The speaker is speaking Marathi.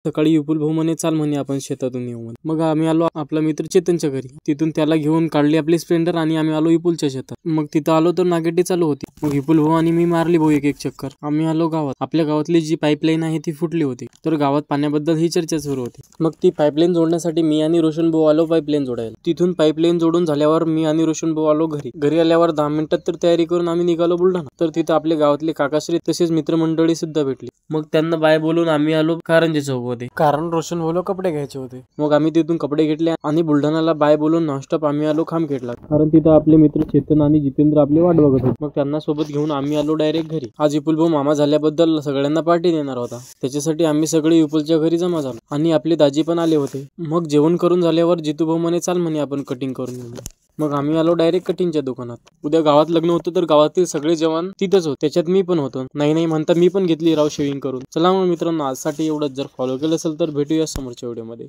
सकाळी विपुल भाऊ म्हणे चाल म्हणे आपण शेतातून येऊ म्हणे। मग आम्ही आलो आपला मित्र चेतनच्या घरी, तिथून त्याला घेऊन काढली आपली स्प्लेंडर आणि आम्ही आलो विपुलच्या शेतात। मग तिथं आलो तर नागेटी चालू होती। मग विपुल भाऊ आणि मी मारली भाऊ एक चक्कर। आम्ही आलो गावात, आपल्या गावातली जी पाईपलाईन आहे ती फुटली होती, तर गावात पाण्याबद्दल ही चर्चा सुरू होती। मग ती पाईपलाईन जोडण्यासाठी मी आणि रोशन भाऊ आलो पाईपलाईन जोडायला। तिथून पाईपलाईन जोडून झाल्यावर मी आणि रोशन भाऊ आलो घरी आल्यावर 10 मिनिटात तर तयारी करून आम्ही निघालो बुलढाणा। तर तिथं आपले गावातले काकाश्री तसेच मित्रमंडळी सुद्धा भेटली। मग त्यांना बाय बोलून आम्ही आलो कारंजे चौकमध्ये, कारण रोशन भाऊला कपडे घ्यायचे होते। मग आम्ही तिथून कपडे घेतले आणि बुलढाणाला बाय बोलून नॉनस्टॉप आम्ही आलो खामखेडला, कारण तिथं आपले मित्र चेतन आणि जितेंद्र आपली वाट बघत होते। मग त्यांना सोबत घेऊन आम्ही आलो डायरेक्ट घरी। आज विपुल भाऊ मामा झाल्याबद्दल सगळ्यांना पार्टी देणार होता, त्याच्यासाठी आम्ही सगळे विपुलच्या घरी जमा झालो आणि आपले दाजी पण आले होते। मग जेवण करून झाल्यावर जितू भाऊ म्हणे चाल म्हणे आपण कटिंग करून घेऊ। मग आम्ही आलो डायरेक्ट कटिंगच्या दुकानात। उद्या गावात लग्न होतं तर गावातील सगळे जवान तिथंच होते, त्याच्यात मी पण होतो। नाही म्हणता मी पण घेतली राव शेविंग करून। चला मग मित्रांनो, आजसाठी एवढंच। जर फॉलो केलं असेल तर भेटूया समोरच्या व्हिडिओमध्ये।